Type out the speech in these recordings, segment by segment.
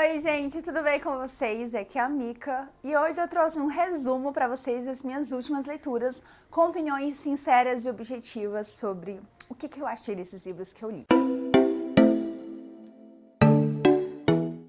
Oi, gente, tudo bem com vocês? Aqui é a Mika e hoje eu trouxe um resumo para vocês das minhas últimas leituras com opiniões sinceras e objetivas sobre o que eu achei desses livros que eu li.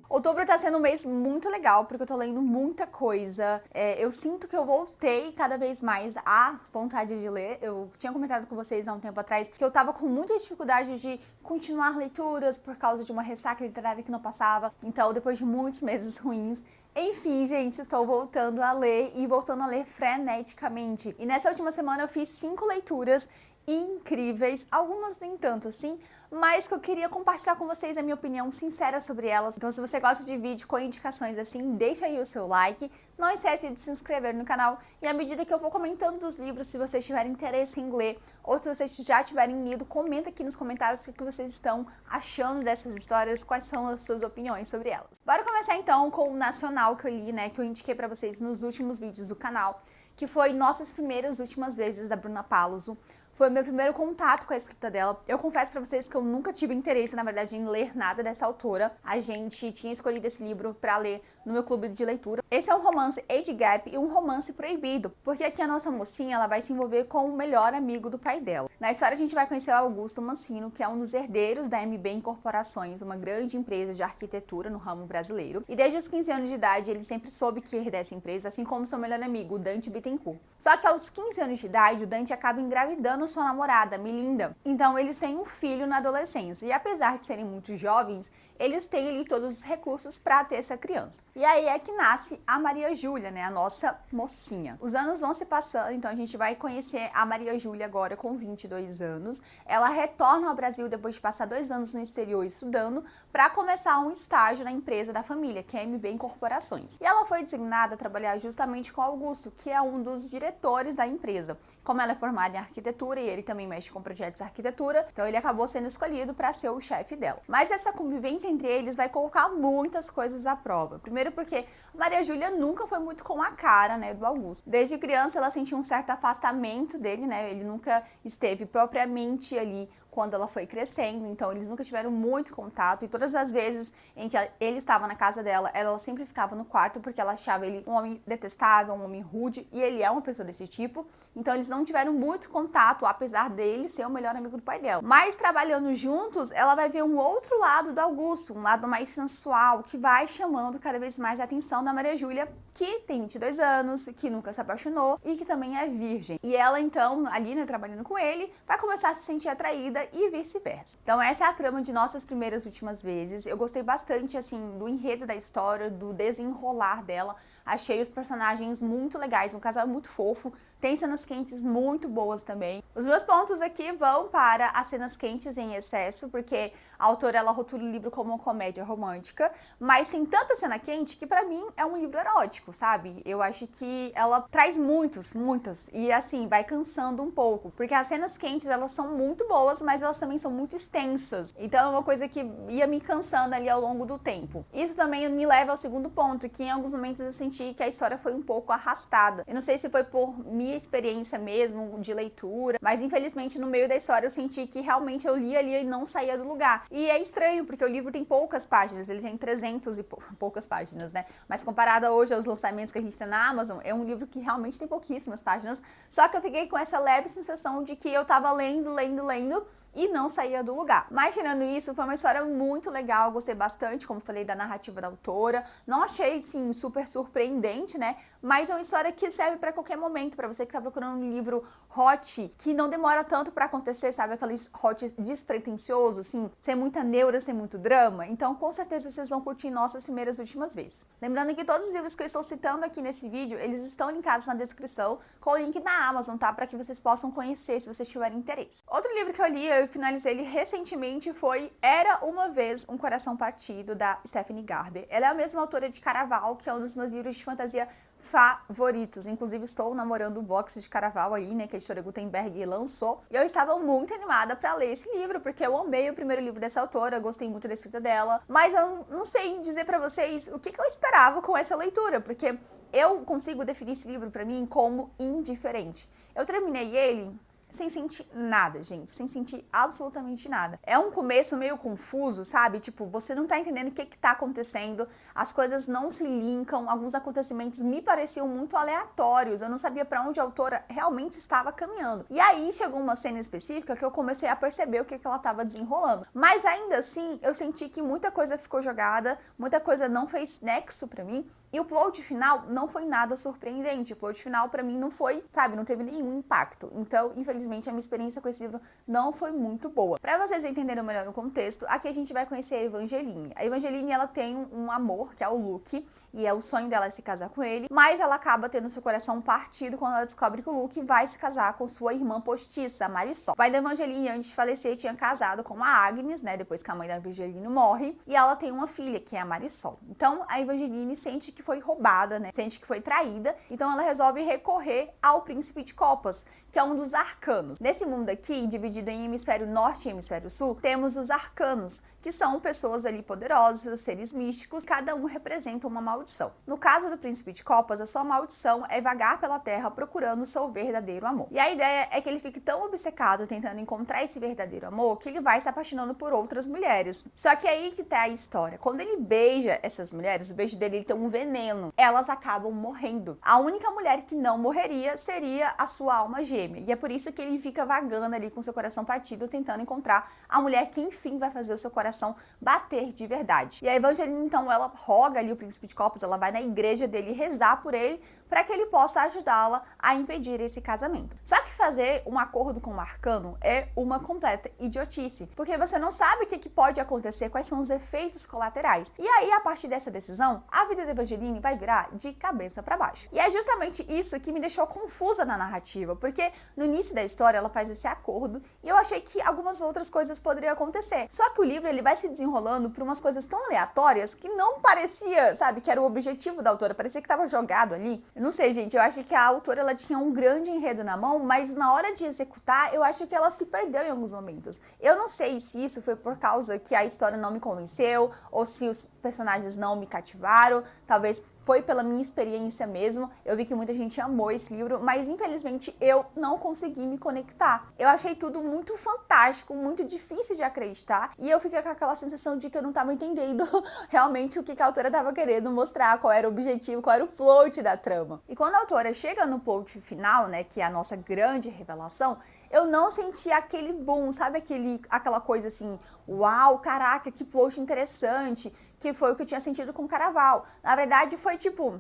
Outubro tá sendo um mês muito legal, porque eu tô lendo muita coisa. Eu sinto que eu voltei cada vez mais à vontade de ler. Eu tinha comentado com vocês há um tempo atrás que eu tava com muita dificuldade de continuar leituras por causa de uma ressaca literária que não passava. Então, depois de muitos meses ruins, enfim, gente, estou voltando a ler e voltando a ler freneticamente. E nessa última semana eu fiz 5 leituras incríveis, algumas nem tanto assim, mas que eu queria compartilhar com vocês a minha opinião sincera sobre elas. Então, se você gosta de vídeo com indicações assim, deixa aí o seu like, não esquece de se inscrever no canal e à medida que eu vou comentando dos livros, se vocês tiverem interesse em ler ou se vocês já tiverem lido, comenta aqui nos comentários o que vocês estão achando dessas histórias, quais são as suas opiniões sobre elas. Bora começar então com o nacional que eu li, né, que eu indiquei pra vocês nos últimos vídeos do canal, que foi Nossas Primeiras Últimas Vezes, da Bruna Paloso. Foi o meu primeiro contato com a escrita dela. Eu confesso pra vocês que eu nunca tive interesse, na verdade, em ler nada dessa autora. A gente tinha escolhido esse livro pra ler no meu clube de leitura. Esse é um romance age gap e um romance proibido, porque aqui a nossa mocinha, ela vai se envolver com o melhor amigo do pai dela. Na história a gente vai conhecer o Augusto Mancino, que é um dos herdeiros da MB Incorporações, uma grande empresa de arquitetura no ramo brasileiro. E desde os 15 anos de idade, ele sempre soube que ia herdar essa empresa, assim como seu melhor amigo, o Dante Bittencourt. Só que aos 15 anos de idade, o Dante acaba engravidando sua namorada, Melinda. Então eles têm um filho na adolescência. E apesar de serem muito jovens, eles têm ali todos os recursos para ter essa criança. E aí é que nasce a Maria Júlia, né, a nossa mocinha. Os anos vão se passando, então a gente vai conhecer a Maria Júlia agora com 22 anos. Ela retorna ao Brasil depois de passar 2 anos no exterior estudando para começar um estágio na empresa da família, que é a MB Incorporações. E ela foi designada a trabalhar justamente com Augusto, que é um dos diretores da empresa. Como ela é formada em arquitetura e ele também mexe com projetos de arquitetura, então ele acabou sendo escolhido para ser o chefe dela. Mas essa convivência entre eles vai colocar muitas coisas à prova. Primeiro porque Maria Júlia nunca foi muito com a cara, né, do Augusto. Desde criança ela sentiu um certo afastamento dele, né, ele nunca esteve propriamente ali quando ela foi crescendo, então eles nunca tiveram muito contato, e todas as vezes em que ele estava na casa dela, ela sempre ficava no quarto porque ela achava ele um homem detestável, um homem rude, e ele é uma pessoa desse tipo, então eles não tiveram muito contato, apesar dele ser o melhor amigo do pai dela. Mas trabalhando juntos, ela vai ver um outro lado do Augusto, um lado mais sensual, que vai chamando cada vez mais a atenção da Maria Júlia, que tem 22 anos, que nunca se apaixonou e que também é virgem. E ela então, ali, né, trabalhando com ele, vai começar a se sentir atraída e vice-versa. Então essa é a trama de Nossas Primeiras Últimas Vezes. Eu gostei bastante, assim, do enredo da história, do desenrolar dela. Achei os personagens muito legais, um casal muito fofo, tem cenas quentes muito boas também. Os meus pontos aqui vão para as cenas quentes em excesso, porque a autora, ela rotula o livro como uma comédia romântica, mas tem tanta cena quente que pra mim é um livro erótico, sabe? Eu acho que ela traz muitas, e assim, vai cansando um pouco, porque as cenas quentes, elas são muito boas, mas elas também são muito extensas, então é uma coisa que ia me cansando ali ao longo do tempo. Isso também me leva ao segundo ponto, que em alguns momentos eu senti que a história foi um pouco arrastada. Eu não sei se foi por minha experiência mesmo de leitura, mas infelizmente no meio da história eu senti que realmente eu lia ali e não saía do lugar. E é estranho, porque o livro tem poucas páginas, ele tem 300 e poucas páginas, né? Mas comparado hoje aos lançamentos que a gente tem na Amazon, é um livro que realmente tem pouquíssimas páginas, só que eu fiquei com essa leve sensação de que eu tava lendo e não saía do lugar. Mas tirando isso, foi uma história muito legal, eu gostei bastante, como falei, da narrativa da autora. Não achei, sim, super surpreendente, né? Mas é uma história que serve pra qualquer momento, pra você que tá procurando um livro hot, que não demora tanto pra acontecer, sabe? Aquele hot despretensioso, assim, sem muita neura, sem muito drama. Então, com certeza, vocês vão curtir Nossas Primeiras Últimas Vezes. Lembrando que todos os livros que eu estou citando aqui nesse vídeo, eles estão linkados na descrição, com o link da Amazon, tá? Pra que vocês possam conhecer, se vocês tiverem interesse. Outro livro que eu li, eu finalizei ele recentemente, foi Era Uma Vez um Coração Partido, da Stephanie Garber. Ela é a mesma autora de Caraval, que é um dos meus livros de fantasia favoritos. Inclusive, estou namorando o box de Caraval aí, né, que a editora Gutenberg lançou. E eu estava muito animada para ler esse livro, porque eu amei o primeiro livro dessa autora, gostei muito da escrita dela. Mas eu não sei dizer para vocês o que eu esperava com essa leitura, porque eu consigo definir esse livro para mim como indiferente. Eu terminei ele sem sentir nada, gente, sem sentir absolutamente nada. É um começo meio confuso, sabe? Tipo, você não tá entendendo o que tá acontecendo, as coisas não se linkam, alguns acontecimentos me pareciam muito aleatórios, eu não sabia pra onde a autora realmente estava caminhando. E aí chegou uma cena específica que eu comecei a perceber o que ela tava desenrolando. Mas ainda assim, eu senti que muita coisa ficou jogada, muita coisa não fez nexo pra mim. E o plot final não foi nada surpreendente. O plot final, pra mim, não foi, sabe, não teve nenhum impacto. Então, infelizmente, a minha experiência com esse livro não foi muito boa. Pra vocês entenderem melhor o contexto, aqui a gente vai conhecer a Evangeline. A Evangeline, ela tem um amor, que é o Luke, e é o sonho dela se casar com ele, mas ela acaba tendo seu coração partido quando ela descobre que o Luke vai se casar com sua irmã postiça, a Marisol. O pai da Evangeline, antes de falecer, tinha casado com a Agnes, né, depois que a mãe da Evangeline morre, e ela tem uma filha, que é a Marisol. Então, a Evangeline sente que foi roubada, né? Sente que foi traída, então ela resolve recorrer ao Príncipe de Copas, que é um dos arcanos. Nesse mundo aqui, dividido em hemisfério norte e hemisfério sul, temos os arcanos, que são pessoas ali poderosas, seres místicos, cada um representa uma maldição. No caso do Príncipe de Copas, a sua maldição é vagar pela terra procurando o seu verdadeiro amor. E a ideia é que ele fique tão obcecado tentando encontrar esse verdadeiro amor que ele vai se apaixonando por outras mulheres. Só que aí que tá a história. Quando ele beija essas mulheres, o beijo dele ele tem um veneno. Elas acabam morrendo. A única mulher que não morreria seria a sua alma gêmea. E é por isso que ele fica vagando ali com seu coração partido, tentando encontrar a mulher que enfim vai fazer o seu coração bater de verdade. E a Evangeline, então, ela roga ali o Príncipe de Copas, ela vai na igreja dele rezar por ele, para que ele possa ajudá-la a impedir esse casamento. Só que fazer um acordo com o arcano é uma completa idiotice, porque você não sabe o que pode acontecer, quais são os efeitos colaterais. E aí, a partir dessa decisão, a vida da Evangeline vai virar de cabeça para baixo. E é justamente isso que me deixou confusa na narrativa, porque no início da história ela faz esse acordo e eu achei que algumas outras coisas poderiam acontecer. Só que o livro ele vai se desenrolando por umas coisas tão aleatórias que não parecia, sabe, que era o objetivo da autora, parecia que estava jogado ali. Não sei, gente, eu acho que a autora ela tinha um grande enredo na mão, mas na hora de executar, eu acho que ela se perdeu em alguns momentos. Eu não sei se isso foi por causa que a história não me convenceu, ou se os personagens não me cativaram, talvez foi pela minha experiência mesmo. Eu vi que muita gente amou esse livro, mas infelizmente eu não consegui me conectar. Eu achei tudo muito fantástico, muito difícil de acreditar, e eu fiquei com aquela sensação de que eu não estava entendendo realmente o que a autora estava querendo mostrar, qual era o objetivo, qual era o plot da trama. E quando a autora chega no plot final, né, que é a nossa grande revelação, eu não senti aquele boom, sabe, aquela coisa assim, uau, caraca, que plot interessante, que foi o que eu tinha sentido com Caraval. Na verdade, foi tipo,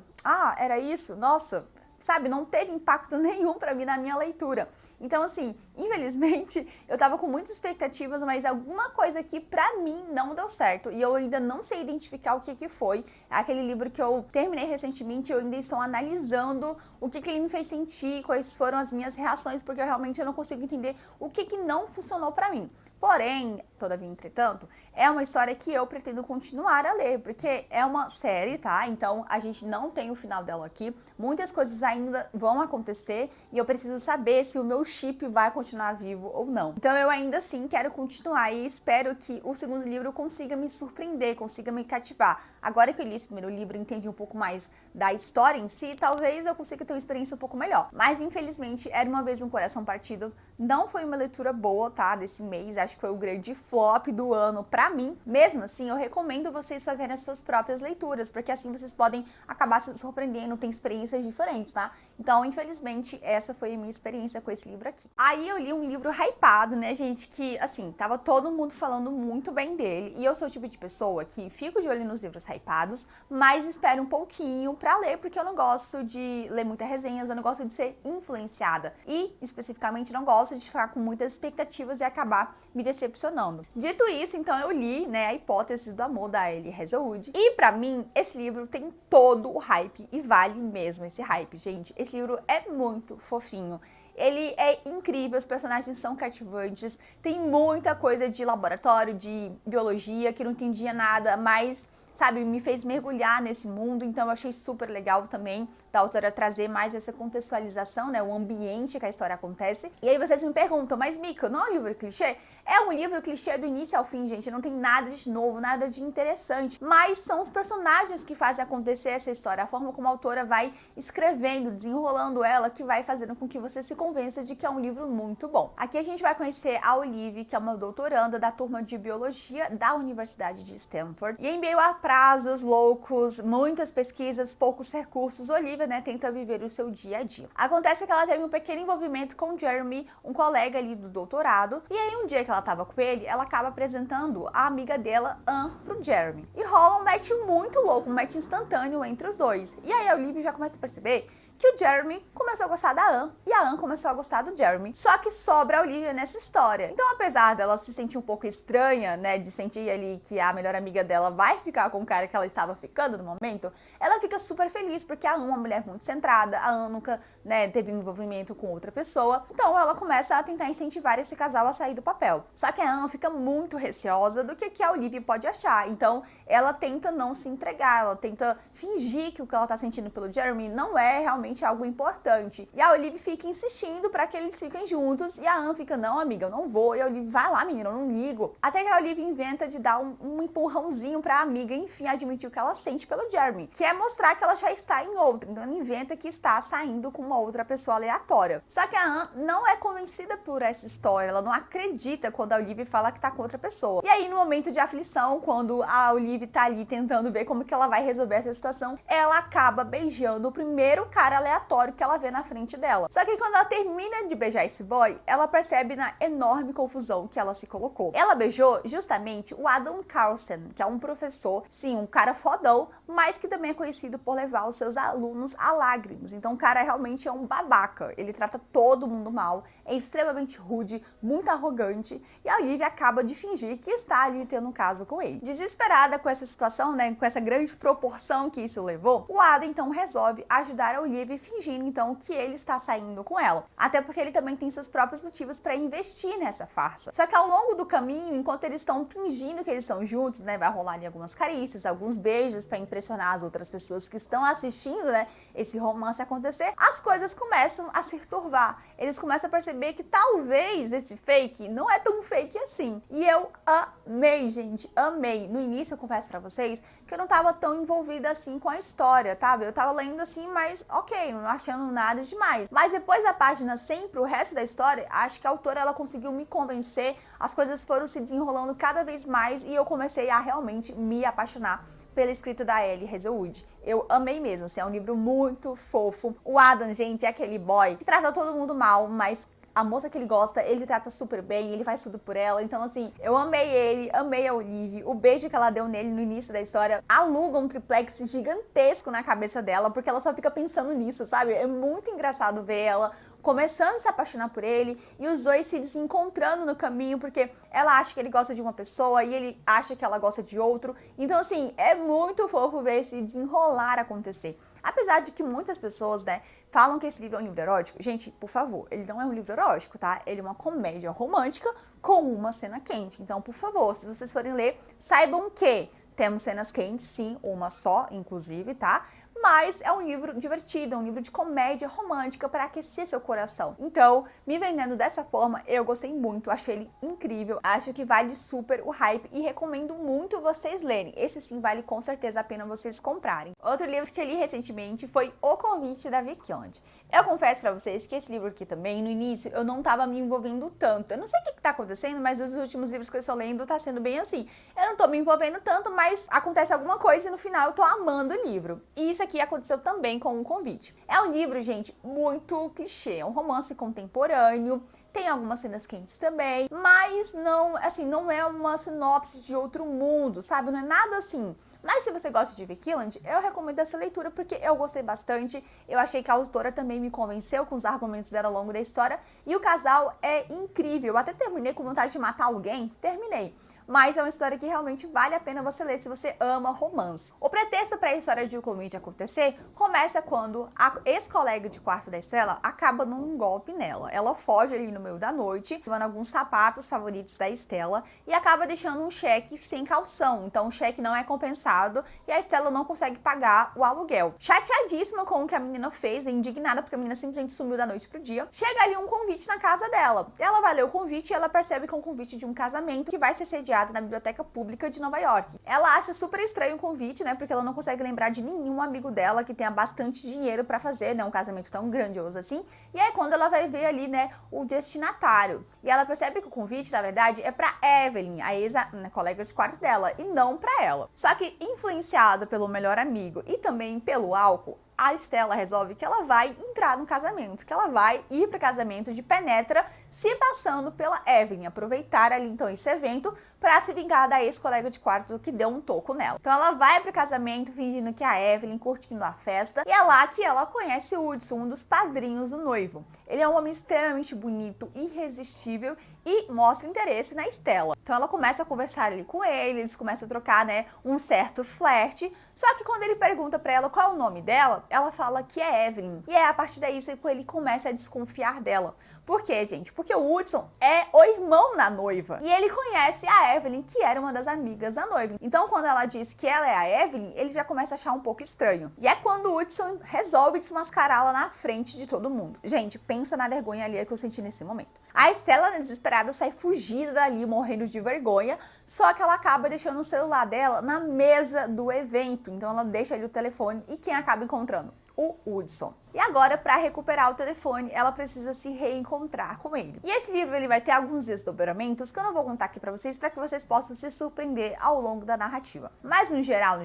era isso? Nossa, sabe, não teve impacto nenhum pra mim na minha leitura. Então, assim, infelizmente, eu tava com muitas expectativas, mas alguma coisa aqui pra mim não deu certo. E eu ainda não sei identificar o que foi. É aquele livro que eu terminei recentemente, eu ainda estou analisando o que ele me fez sentir, quais foram as minhas reações, porque eu realmente não consigo entender o que não funcionou pra mim. Porém, todavia, entretanto, é uma história que eu pretendo continuar a ler, porque é uma série, tá? Então, a gente não tem o final dela aqui. Muitas coisas ainda vão acontecer e eu preciso saber se o meu chip vai continuar vivo ou não. Então, eu ainda assim quero continuar e espero que o segundo livro consiga me surpreender, consiga me cativar. Agora que eu li esse primeiro livro e entendi um pouco mais da história em si, talvez eu consiga ter uma experiência um pouco melhor. Mas, infelizmente, Era Uma Vez um Coração Partido não foi uma leitura boa, tá? Desse mês, acho que foi o grande flop do ano pra mim. Mesmo assim, eu recomendo vocês fazerem as suas próprias leituras, porque assim vocês podem acabar se surpreendendo, tem experiências diferentes, tá? Então, infelizmente, essa foi a minha experiência com esse livro aqui. Aí eu li um livro hypado, né, gente, que, assim, tava todo mundo falando muito bem dele, e eu sou o tipo de pessoa que fico de olho nos livros hypados, mas espero um pouquinho pra ler, porque eu não gosto de ler muitas resenhas, eu não gosto de ser influenciada, e, especificamente, não gosto de ficar com muitas expectativas e acabar me decepcionando. Dito isso, então eu li, né, A Hipótese do Amor, da Ellie Hazelwood, e pra mim, esse livro tem todo o hype, e vale mesmo esse hype, gente. Esse livro é muito fofinho. Ele é incrível, os personagens são cativantes, tem muita coisa de laboratório, de biologia, que não entendia nada, mas sabe, me fez mergulhar nesse mundo, então eu achei super legal também da autora trazer mais essa contextualização, né, o ambiente que a história acontece. E aí vocês me perguntam, mas Mica, não é um livro clichê? É um livro clichê do início ao fim, gente, não tem nada de novo, nada de interessante, mas são os personagens que fazem acontecer essa história, a forma como a autora vai escrevendo, desenrolando ela, que vai fazendo com que você se convença de que é um livro muito bom. Aqui a gente vai conhecer a Olive, que é uma doutoranda da turma de biologia da Universidade de Stanford, e em meio a prazos loucos, muitas pesquisas, poucos recursos, Olivia, né, tenta viver o seu dia a dia. Acontece que ela teve um pequeno envolvimento com Jeremy, um colega ali do doutorado, e aí um dia que ela tava com ele, ela acaba apresentando a amiga dela, Anne, pro Jeremy. E rola um match muito louco, um match instantâneo entre os dois. E aí a Olivia já começa a perceber que o Jeremy começou a gostar da Anne e a Anne começou a gostar do Jeremy. Só que sobra a Olivia nessa história. Então, apesar dela se sentir um pouco estranha, né, de sentir ali que a melhor amiga dela vai ficar com o cara que ela estava ficando no momento, ela fica super feliz porque a Anne é uma mulher muito centrada, a Anne nunca, né, teve um envolvimento com outra pessoa. Então, ela começa a tentar incentivar esse casal a sair do papel. Só que a Anne fica muito receosa do que a Olivia pode achar. Então, ela tenta não se entregar, ela tenta fingir que o que ela tá sentindo pelo Jeremy não é realmente algo importante. E a Olivia fica insistindo para que eles fiquem juntos e a Anne fica, não amiga, eu não vou. E a Olivia, vai lá menina, eu não ligo. Até que a Olivia inventa de dar um empurrãozinho pra amiga, enfim, admitir o que ela sente pelo Jeremy, que é mostrar que ela já está em outra. Então ela inventa que está saindo com uma outra pessoa aleatória. Só que a Anne não é convencida por essa história, ela não acredita quando a Olivia fala que tá com outra pessoa. E aí no momento de aflição, quando a Olivia tá ali tentando ver como que ela vai resolver essa situação, ela acaba beijando o primeiro cara aleatório que ela vê na frente dela. Só que quando ela termina de beijar esse boy, ela percebe na enorme confusão que ela se colocou. Ela beijou justamente o Adam Carlson, que é um professor, sim, um cara fodão, mas que também é conhecido por levar os seus alunos a lágrimas. Então o cara realmente é um babaca. Ele trata todo mundo mal, é extremamente rude, muito arrogante, e a Olivia acaba de fingir que está ali tendo um caso com ele. Desesperada com essa situação, né, com essa grande proporção que isso levou, o Adam então resolve ajudar a Olivia fingindo então que ele está saindo com ela. Até porque ele também tem seus próprios motivos para investir nessa farsa. Só que ao longo do caminho, enquanto eles estão fingindo que eles são juntos, né, vai rolar ali algumas carícias, alguns beijos para impressionar as outras pessoas que estão assistindo, né, esse romance acontecer, as coisas começam a se turvar. Eles começam a perceber que talvez esse fake não é tão fake assim. E eu amei, gente, amei. No início eu confesso pra vocês que eu não tava tão envolvida assim com a história, tá? Eu tava lendo assim, mas ok, não achando nada demais. Mas depois da página 100 pro resto da história, acho que a autora ela conseguiu me convencer, as coisas foram se desenrolando cada vez mais e eu comecei a realmente me apaixonar pela escrita da Ellie Hazelwood. Eu amei mesmo, assim, é um livro muito fofo. O Adam, gente, é aquele boy que trata todo mundo mal, mas a moça que ele gosta, ele trata super bem, ele faz tudo por ela. Então, assim, eu amei ele, amei a Olivia. O beijo que ela deu nele no início da história aluga um triplex gigantesco na cabeça dela, porque ela só fica pensando nisso, sabe? É muito engraçado ver ela começando a se apaixonar por ele e os dois se desencontrando no caminho, porque ela acha que ele gosta de uma pessoa e ele acha que ela gosta de outro. Então, assim, é muito fofo ver esse desenrolar acontecer. Apesar de que muitas pessoas, né, falam que esse livro é um livro erótico. Gente, por favor, ele não é um livro erótico, tá? Ele é uma comédia romântica com uma cena quente. Então, por favor, se vocês forem ler, saibam que temos cenas quentes, sim, uma só, inclusive, tá? Mas é um livro divertido, é um livro de comédia romântica para aquecer seu coração. Então, me vendendo dessa forma, eu gostei muito, achei ele incrível, acho que vale super o hype e recomendo muito vocês lerem. Esse sim vale com certeza a pena vocês comprarem. Outro livro que eu li recentemente foi O Convite da Vicky Land. Eu confesso pra vocês que esse livro aqui também, no início, eu não tava me envolvendo tanto. Eu não sei o que tá acontecendo, mas os últimos livros que eu estou lendo tá sendo bem assim. Eu não tô me envolvendo tanto, mas acontece alguma coisa e no final eu tô amando o livro. E isso aqui aconteceu também com O Convite. É um livro, gente, muito clichê. É um romance contemporâneo, tem algumas cenas quentes também, mas não, assim, não é uma sinopse de outro mundo, sabe? Não é nada assim. Mas se você gosta de Vicky Land, eu recomendo essa leitura porque eu gostei bastante. Eu achei que a autora também me convenceu com os argumentos dela ao longo da história. E o casal é incrível. Eu até terminei com vontade de matar alguém. Terminei. mas é uma história que realmente vale a pena você ler se você ama romance. O pretexto para a história de O Convite acontecer começa quando a ex-colega de quarto da Estela acaba num golpe nela. Ela foge ali no meio da noite, levando alguns sapatos favoritos da Estela e acaba deixando um cheque sem calção. Então o cheque não é compensado e a Estela não consegue pagar o aluguel. Chateadíssima com o que a menina fez, indignada porque a menina simplesmente sumiu da noite pro dia, chega ali um convite na casa dela. Ela vai ler o convite e ela percebe que é um convite de um casamento que vai ser sediado na Biblioteca Pública de Nova York. Ela acha super estranho o convite, né, porque ela não consegue lembrar de nenhum amigo dela que tenha bastante dinheiro pra fazer, né, um casamento tão grandioso assim. E aí quando ela vai ver ali, né, o destinatário, e ela percebe que o convite, na verdade, é pra Evelyn, a ex-colega de quarto dela, e não pra ela. Só que influenciada pelo melhor amigo e também pelo álcool, a Estela resolve que ela vai entrar no casamento, que ela vai ir para o casamento de penetra, se passando pela Evelyn, aproveitar ali então esse evento para se vingar da ex-colega de quarto que deu um toco nela. Então ela vai para o casamento fingindo que é a Evelyn, curtindo a festa, e é lá que ela conhece o Hudson, um dos padrinhos do noivo. Ele é um homem extremamente bonito, irresistível e mostra interesse na Estela. Então ela começa a conversar ali com ele, eles começam a trocar, né, um certo flerte, só que quando ele pergunta para ela qual é o nome dela, ela fala que é Evelyn. E é a partir daí que ele começa a desconfiar dela. Por quê, gente? Porque o Hudson é o irmão da noiva. E ele conhece a Evelyn, que era uma das amigas da noiva. Então, quando ela diz que ela é a Evelyn, ele já começa a achar um pouco estranho. E é quando o Hudson resolve desmascará-la na frente de todo mundo. Gente, pensa na vergonha ali que eu senti nesse momento. A Estela, desesperada, sai fugida dali, morrendo de vergonha, só que ela acaba deixando o celular dela na mesa do evento. Então ela deixa ali o telefone e quem acaba encontrando? O Hudson. E agora, para recuperar o telefone, ela precisa se reencontrar com ele. E esse livro ele vai ter alguns desdobramentos que eu não vou contar aqui para que vocês possam se surpreender ao longo da narrativa. Mas no geral,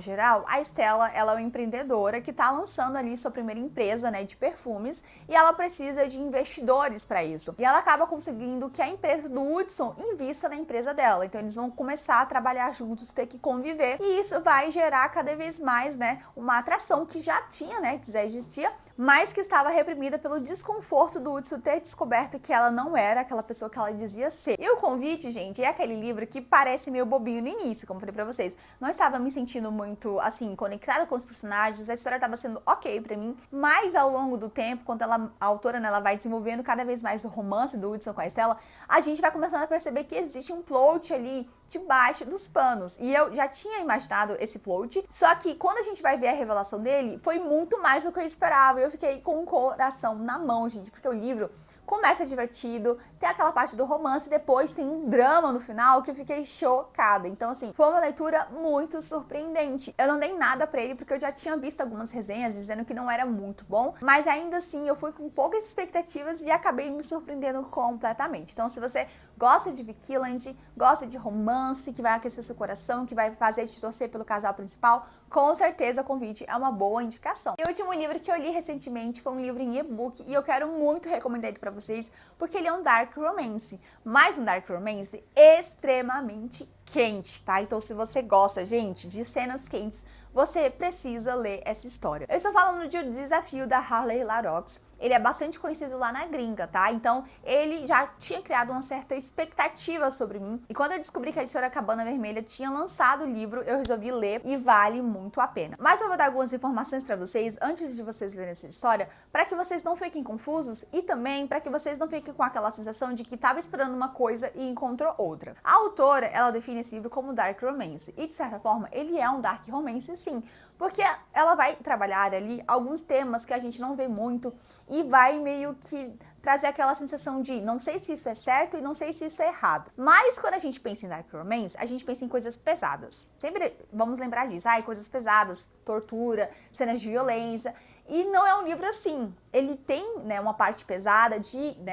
a Estela, ela é uma empreendedora que está lançando ali sua primeira empresa, né, de perfumes, e ela precisa de investidores para isso. E ela acaba conseguindo que a empresa do Hudson invista na empresa dela. Então eles vão começar a trabalhar juntos, ter que conviver, e isso vai gerar cada vez mais, né, uma atração que já tinha, né, que já existia, mas que estava reprimida pelo desconforto do Hudson ter descoberto que ela não era aquela pessoa que ela dizia ser. E O Convite, gente, é aquele livro que parece meio bobinho no início, como eu falei pra vocês. Não estava me sentindo muito, assim, conectada com os personagens, a história estava sendo ok pra mim, mas ao longo do tempo, quando a autora, né, ela vai desenvolvendo cada vez mais o romance do Hudson com a Estela, a gente vai começando a perceber que existe um plot ali debaixo dos panos. E eu já tinha imaginado esse plot, só que quando a gente vai ver a revelação dele, foi muito mais do que eu esperava. Eu fiquei com o coração na mão, gente, porque o livro começa divertido, tem aquela parte do romance e depois tem um drama no final que eu fiquei chocada. Então, assim, foi uma leitura muito surpreendente. Eu não dei nada pra ele porque eu já tinha visto algumas resenhas dizendo que não era muito bom, mas ainda assim eu fui com poucas expectativas e acabei me surpreendendo completamente. Então, se você gosta de Vigilant, gosta de romance, que vai aquecer seu coração, que vai fazer te torcer pelo casal principal, com certeza O Convite é uma boa indicação. E o último livro que eu li recentemente foi um livro em e-book e eu quero muito recomendar ele pra vocês, porque ele é um dark romance, mas um dark romance extremamente quente, tá? Então se você gosta, gente, de cenas quentes, você precisa ler essa história. Eu estou falando de O Desafio da Harley Larox. Ele é bastante conhecido lá na gringa, tá? Então ele já tinha criado uma certa expectativa sobre mim. E quando eu descobri que a editora Cabana Vermelha tinha lançado o livro, eu resolvi ler e vale muito a pena. Mas eu vou dar algumas informações pra vocês antes de vocês lerem essa história, para que vocês não fiquem confusos e também para que vocês não fiquem com aquela sensação de que tava esperando uma coisa e encontrou outra. A autora, ela define esse livro como dark romance. E de certa forma, ele é um dark romance sim, porque ela vai trabalhar ali alguns temas que a gente não vê muito e vai meio que trazer aquela sensação de não sei se isso é certo e não sei se isso é errado. Mas quando a gente pensa em dark romance, a gente pensa em coisas pesadas. Sempre vamos lembrar disso, coisas pesadas, tortura, cenas de violência. E não é um livro assim. Ele tem, né, uma parte pesada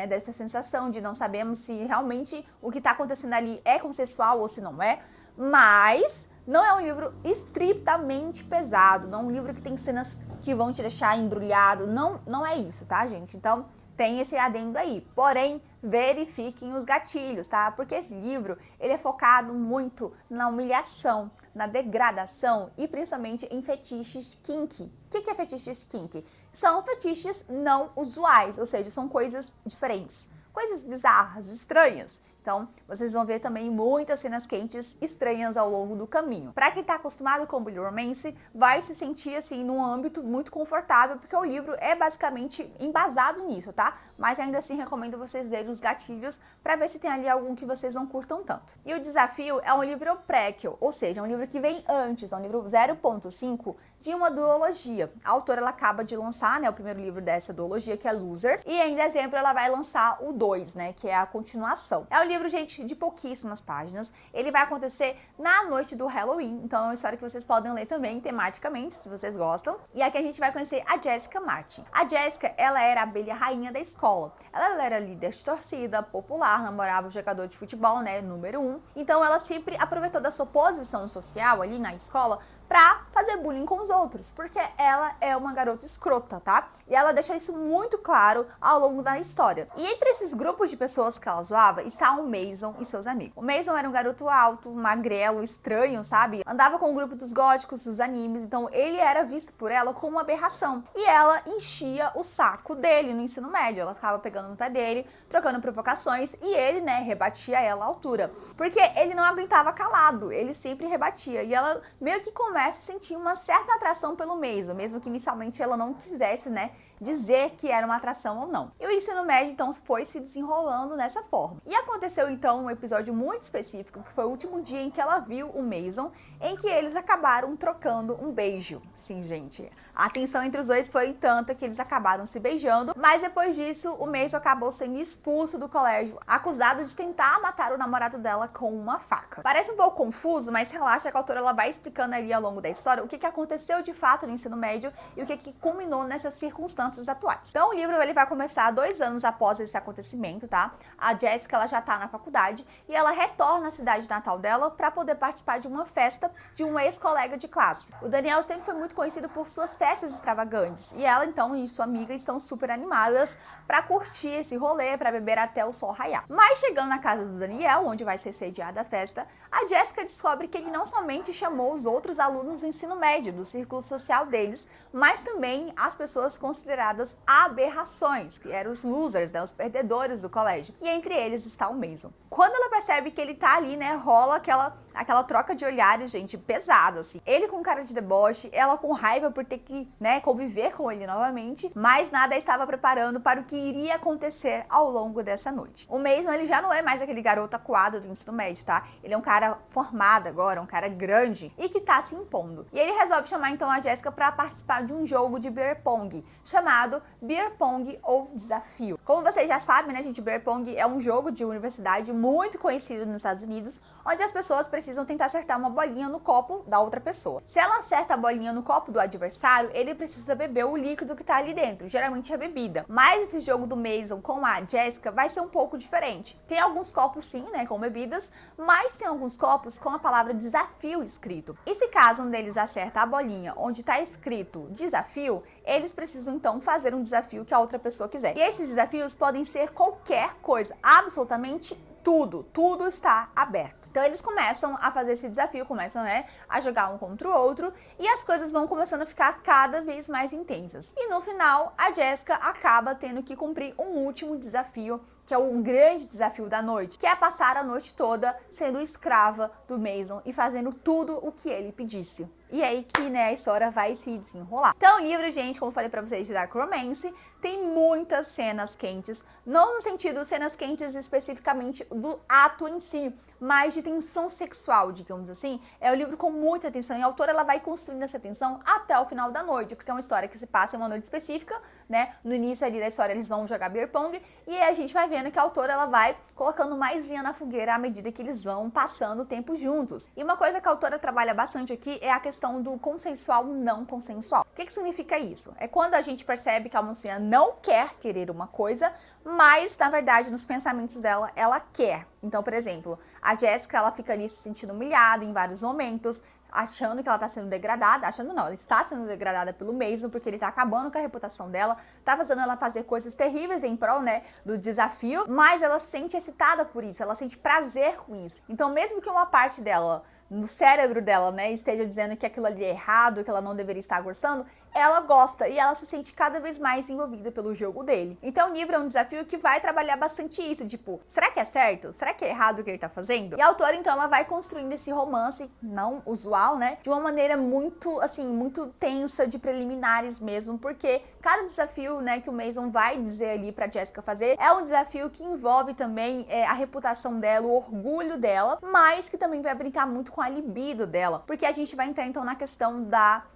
dessa sensação de não sabemos se realmente o que está acontecendo ali é consensual ou se não é, mas não é um livro estritamente pesado, não é um livro que tem cenas que vão te deixar embrulhado, não é isso, tá, gente? Então, tem esse adendo aí. Porém, verifiquem os gatilhos, tá? Porque esse livro, ele é focado muito na humilhação, na degradação e principalmente em fetiches kinky. O que é fetiches kinky? São fetiches não usuais, ou seja, são coisas diferentes, coisas bizarras, estranhas, Então, vocês vão ver também muitas cenas quentes estranhas ao longo do caminho. Pra quem tá acostumado com bullet romance, vai se sentir assim num âmbito muito confortável, porque o livro é basicamente embasado nisso, tá? Mas ainda assim recomendo vocês lerem os gatilhos pra ver se tem ali algum que vocês não curtam tanto. E o Desafio é um livro prequel, ou seja, é um livro que vem antes, é um livro 0.5 de uma duologia. A autora ela acaba de lançar, né, o primeiro livro dessa duologia, que é Losers, e em dezembro ela vai lançar o 2, né, que é a continuação. É um livro, gente, de pouquíssimas páginas. Ele vai acontecer na noite do Halloween, então é uma história que vocês podem ler também tematicamente, se vocês gostam. E aqui a gente vai conhecer a Jessica Martin. A Jessica, ela era a abelha rainha da escola. Ela era líder de torcida, popular, namorava o jogador de futebol, né, número 1. Então ela sempre aproveitou da sua posição social ali na escola pra fazer bullying com os outros, porque ela é uma garota escrota, tá? E ela deixa isso muito claro ao longo da história. E entre esses grupos de pessoas que ela zoava, está o Mason e seus amigos. O Mason era um garoto alto, magrelo, estranho, sabe? Andava com o grupo dos góticos, dos animes, então ele era visto por ela como uma aberração. E ela enchia o saco dele no ensino médio, ela ficava pegando no pé dele, trocando provocações, e ele, né, rebatia ela à altura. Porque ele não aguentava calado, ele sempre rebatia. E ela meio que começa a sentir uma certa atração pelo Mason, mesmo que inicialmente ela não quisesse, né, dizer que era uma atração ou não. E o ensino médio, então, foi se desenrolando nessa forma. E aconteceu, então, um episódio muito específico, que foi o último dia em que ela viu o Mason, em que eles acabaram trocando um beijo. Sim, gente, a tensão entre os dois foi tanta que eles acabaram se beijando, mas depois disso, o Mason acabou sendo expulso do colégio, acusado de tentar matar o namorado dela com uma faca. Parece um pouco confuso, mas relaxa que a autora ela vai explicando ali ao longo da história o que aconteceu de fato no ensino médio e o que culminou nessas circunstâncias atuais. Então o livro ele vai começar 2 anos após esse acontecimento, tá? A Jessica ela já tá na faculdade e ela retorna à cidade natal dela para poder participar de uma festa de um ex-colega de classe. O Daniel sempre foi muito conhecido por suas festas extravagantes e ela então e sua amiga estão super animadas para curtir esse rolê, para beber até o sol raiar. Mas chegando na casa do Daniel, onde vai ser sediada a festa, a Jessica descobre que ele não somente chamou os outros alunos do ensino médio, do círculo social deles, mas também as pessoas consideradas aberrações, que eram os losers, né, os perdedores do colégio. E entre eles está o Mason. Quando ela percebe que ele tá ali, né, rola aquela troca de olhares, gente, pesada, assim. Ele com cara de deboche, ela com raiva por ter que, né, conviver com ele novamente, mas nada estava preparando para o que iria acontecer ao longo dessa noite. O Mason, ele já não é mais aquele garoto acuado do ensino médio, tá? Ele é um cara formado agora, um cara grande e que tá se impondo. E ele resolve chamar então a Jessica para participar de um jogo de beer pong, chamado Beer Pong ou Desafio. Como vocês já sabem, né, gente, Beer Pong é um jogo de universidade muito conhecido nos Estados Unidos, onde as pessoas precisam tentar acertar uma bolinha no copo da outra pessoa. Se ela acerta a bolinha no copo do adversário, ele precisa beber o líquido que tá ali dentro, geralmente a bebida. Mas esse jogo do Mason com a Jessica vai ser um pouco diferente. Tem alguns copos sim, né, com bebidas, mas tem alguns copos com a palavra desafio escrito. E se caso um deles acerta a bolinha onde tá escrito desafio, eles precisam então fazer um desafio que a outra pessoa quiser. E esses desafios podem ser qualquer coisa, absolutamente tudo está aberto. Então eles começam a fazer esse desafio, começam, né, a jogar um contra o outro e as coisas vão começando a ficar cada vez mais intensas. E no final, a Jessica acaba tendo que cumprir um último desafio, que é o grande desafio da noite, que é passar a noite toda sendo escrava do Mason e fazendo tudo o que ele pedisse. E é aí que, né, a história vai se desenrolar. Então, o livro, gente, como eu falei pra vocês, de Dark Romance, tem muitas cenas quentes, não no sentido cenas quentes especificamente do ato em si, mas de tensão sexual, digamos assim. É um livro com muita tensão e a autora ela vai construindo essa tensão até o final da noite, porque é uma história que se passa em uma noite específica, né? No início ali da história eles vão jogar beer pong e a gente vai vendo que a autora ela vai colocando mais lenha na fogueira à medida que eles vão passando o tempo juntos. E uma coisa que a autora trabalha bastante aqui é a questão do consensual não consensual. O que significa isso? É quando a gente percebe que a mocinha não quer querer uma coisa, mas na verdade nos pensamentos dela ela quer. Então, por exemplo, a Jessica ela fica ali se sentindo humilhada em vários momentos, achando que ela tá sendo degradada, achando não, ela está sendo degradada pelo Mason, porque ele tá acabando com a reputação dela, tá fazendo ela fazer coisas terríveis em prol, né, do desafio, mas ela se sente excitada por isso, ela sente prazer com isso. Então, mesmo que uma parte dela no cérebro dela, né, esteja dizendo que aquilo ali é errado, que ela não deveria estar gostando, ela gosta e ela se sente cada vez mais envolvida pelo jogo dele. Então o livro é um desafio que vai trabalhar bastante isso, tipo, será que é certo? Será que é errado o que ele tá fazendo? E a autora, então, ela vai construindo esse romance, não usual, né, de uma maneira muito, assim, muito tensa, de preliminares mesmo, porque cada desafio, né, que o Mason vai dizer ali pra Jessica fazer, é um desafio que envolve também a reputação dela, o orgulho dela, mas que também vai brincar muito com a libido dela, porque a gente vai entrar, então, na questão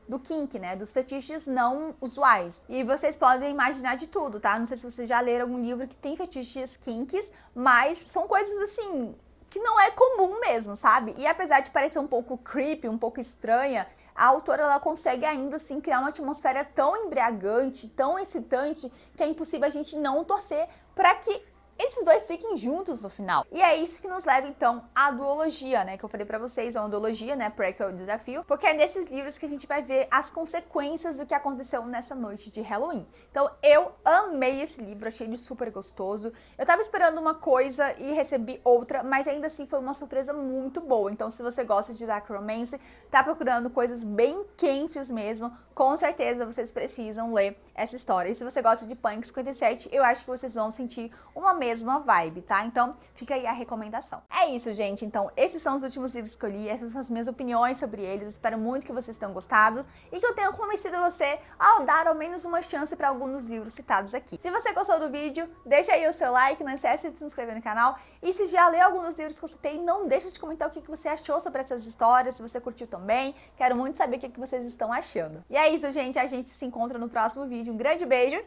do kink, né, dos fetiches não usuais. E vocês podem imaginar de tudo, tá? Não sei se vocês já leram algum livro que tem fetiches kinks, mas são coisas assim que não é comum mesmo, sabe? E apesar de parecer um pouco creepy, um pouco estranha, a autora, ela consegue ainda assim criar uma atmosfera tão embriagante, tão excitante, que é impossível a gente não torcer para que esses dois fiquem juntos no final. E é isso que nos leva, então, à duologia, né? Que eu falei pra vocês, é uma duologia, né? Prequel desafio. Porque é nesses livros que a gente vai ver as consequências do que aconteceu nessa noite de Halloween. Então, eu amei esse livro, achei ele super gostoso. Eu tava esperando uma coisa e recebi outra, mas ainda assim foi uma surpresa muito boa. Então, se você gosta de dark romance, tá procurando coisas bem quentes mesmo, com certeza vocês precisam ler essa história. E se você gosta de Pânico 57, eu acho que vocês vão sentir uma mesma vibe, tá? Então, fica aí a recomendação. É isso, gente. Então, esses são os últimos livros que eu li, essas são as minhas opiniões sobre eles. Espero muito que vocês tenham gostado e que eu tenha convencido você ao dar ao menos uma chance para alguns dos livros citados aqui. Se você gostou do vídeo, deixa aí o seu like, não esquece de se inscrever no canal. E se já leu alguns dos livros que eu citei, não deixa de comentar o que você achou sobre essas histórias, se você curtiu também. Quero muito saber o que vocês estão achando. E é isso, gente. A gente se encontra no próximo vídeo. Um grande beijo.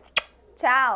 Tchau!